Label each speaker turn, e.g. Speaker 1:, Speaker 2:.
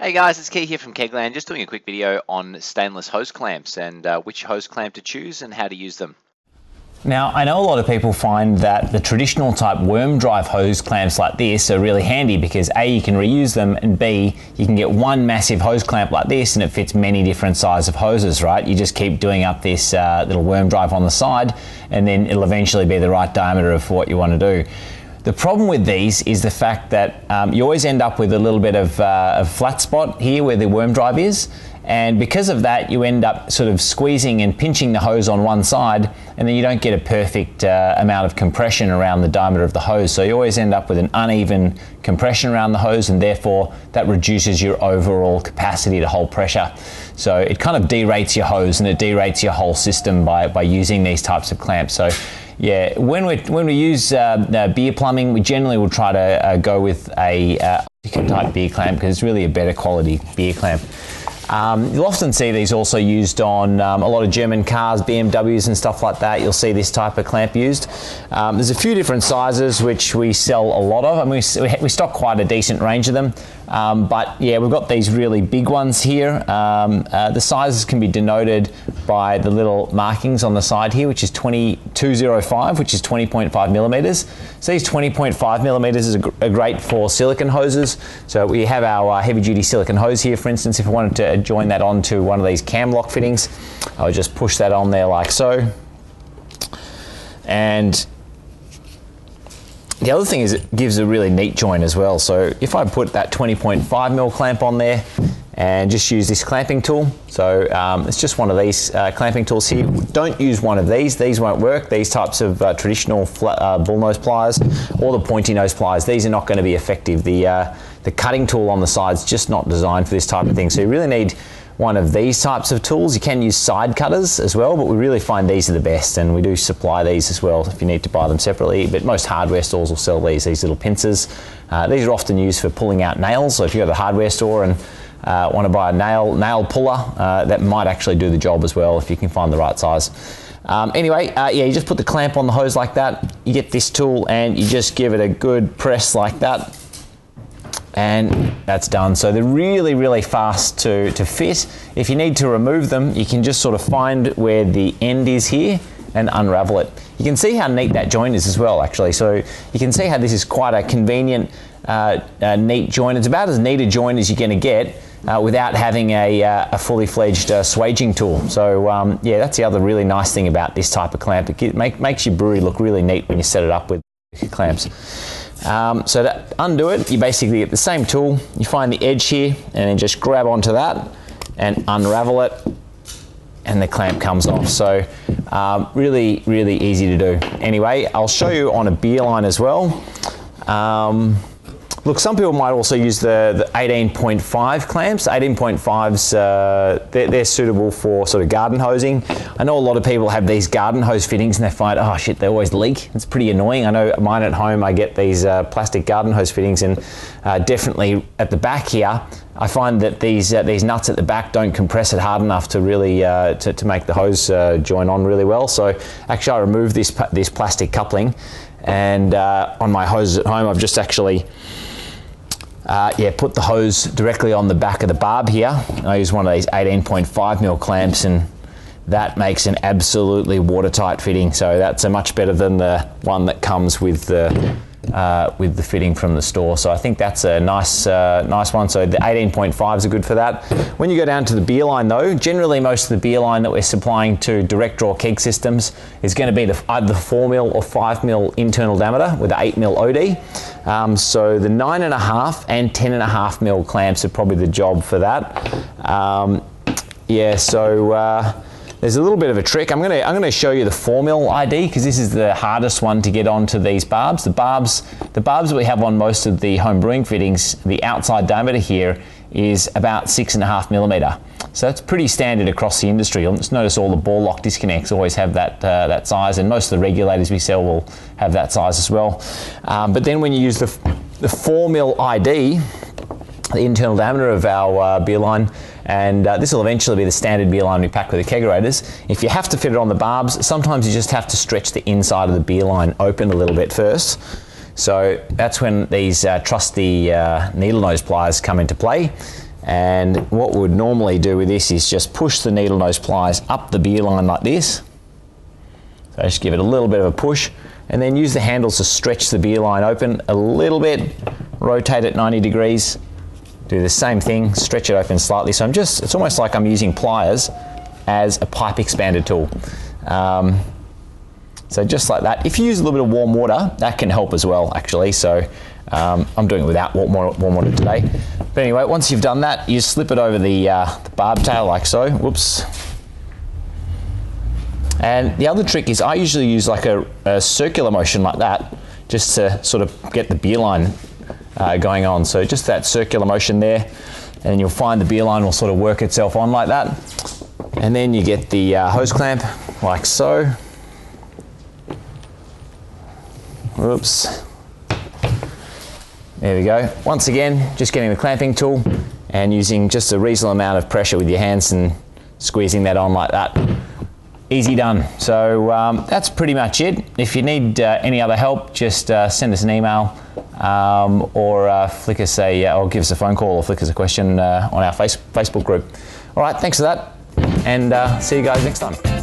Speaker 1: Hey guys, it's Key here from KegLand, just doing a quick video on stainless hose clamps and which hose clamp to choose and how to use them.
Speaker 2: Now, I know a lot of people find that the traditional type worm drive hose clamps like this are really handy because A, you can reuse them, and B, you can get one massive hose clamp like this and it fits many different sizes of hoses, right? You just keep doing up this little worm drive on the side and then it'll eventually be the right diameter of what you want to do. The problem with these is the fact that you always end up with a little bit of a flat spot here where the worm drive is, and because of that you end up sort of squeezing and pinching the hose on one side, and then you don't get a perfect amount of compression around the diameter of the hose. So you always end up with an uneven compression around the hose, and therefore that reduces your overall capacity to hold pressure. So it kind of derates your hose and it derates your whole system by using these types of clamps. So yeah, when we use beer plumbing, we generally will try to go with a type beer clamp because it's really a better quality beer clamp. You'll often see these also used on a lot of German cars, BMWs and stuff like that. You'll see this type of clamp used. There's a few different sizes which we sell a lot of, and we stock quite a decent range of them. But yeah, we've got these really big ones here. The sizes can be denoted by the little markings on the side here, which is 205, which is 20.5 millimeters. So these 20.5 millimeters are great for silicone hoses. So we have our heavy duty silicone hose here, for instance. If I wanted to join that onto one of these cam lock fittings, I would just push that on there like so. And the other thing is it gives a really neat join as well. So if I put that 20.5 mil clamp on there and just use this clamping tool, so it's just one of these clamping tools here. Don't use one of these won't work. These types of traditional flat, bullnose pliers or the pointy nose pliers, these are not going to be effective. The cutting tool on the side's just not designed for this type of thing. So you really need one of these types of tools. You can use side cutters as well, but we really find these are the best, and we do supply these as well if you need to buy them separately, but most hardware stores will sell these little pincers. These are often used for pulling out nails, so if you go to the hardware store and want to buy a nail puller, that might actually do the job as well if you can find the right size. Anyway, yeah, you just put the clamp on the hose like that, you get this tool and you just give it a good press like that, and that's done. So they're really, really fast to fit. If you need to remove them, you can just sort of find where the end is here and unravel it. You can see how neat that joint is as well, actually. So you can see how this is quite a convenient, neat joint. It's about as neat a joint as you're going to get without having a fully fledged swaging tool. So yeah, that's the other really nice thing about this type of clamp. It makes your brewery look really neat when you set it up with clamps. So to undo it, you basically get the same tool, you find the edge here and then just grab onto that and unravel it and the clamp comes off. So really, really easy to do. Anyway, I'll show you on a beer line as well. Look, some people might also use the 18.5 clamps. 18.5s, they're suitable for sort of garden hosing. I know a lot of people have these garden hose fittings and they find, oh shit, they always leak. It's pretty annoying. I know mine at home, I get these plastic garden hose fittings, and definitely at the back here, I find that these nuts at the back don't compress it hard enough to really to make the hose join on really well. So actually I removed this plastic coupling, and on my hoses at home I've just actually put the hose directly on the back of the barb here. I use one of these 18.5 mil clamps, and that makes an absolutely watertight fitting. So that's a much better than the one that comes with the fitting from the store. So I think that's a nice one. So the 18.5s are good for that. When you go down to the beer line though, generally most of the beer line that we're supplying to direct draw keg systems is going to be either 4 mil or 5 mil internal diameter with 8 mil OD. So the 9.5 and 10.5 mil clamps are probably the job for that. There's a little bit of a trick. I'm gonna show you the 4 mil ID because this is the hardest one to get onto these barbs. The barbs that we have on most of the home brewing fittings, the outside diameter here is about 6.5 millimeter. So that's pretty standard across the industry. You'll just notice all the ball lock disconnects always have that size, and most of the regulators we sell will have that size as well. But then when you use the 4 mil ID, the internal diameter of our beer line, and this will eventually be the standard beer line we pack with the kegerators. If you have to fit it on the barbs, sometimes you just have to stretch the inside of the beer line open a little bit first. So that's when these trusty needle nose pliers come into play. And what we would normally do with this is just push the needle nose pliers up the beer line like this. So just give it a little bit of a push, and then use the handles to stretch the beer line open a little bit, rotate it 90 degrees, do the same thing, stretch it open slightly. So it's almost like I'm using pliers as a pipe expander tool. So just like that. If you use a little bit of warm water, that can help as well, actually. So I'm doing it without warm water today. But anyway, once you've done that, you slip it over the barb tail like so. Whoops. And the other trick is I usually use like a circular motion like that, just to sort of get the beer line going on. So just that circular motion there, and then you'll find the beer line will sort of work itself on like that. And then you get the hose clamp like so. Whoops. There we go. Once again, just getting the clamping tool and using just a reasonable amount of pressure with your hands and squeezing that on like that. Easy done. So that's pretty much it. If you need any other help, just send us an email or flick us or give us a phone call or flick us a question on our Facebook group. All right, thanks for that, and see you guys next time.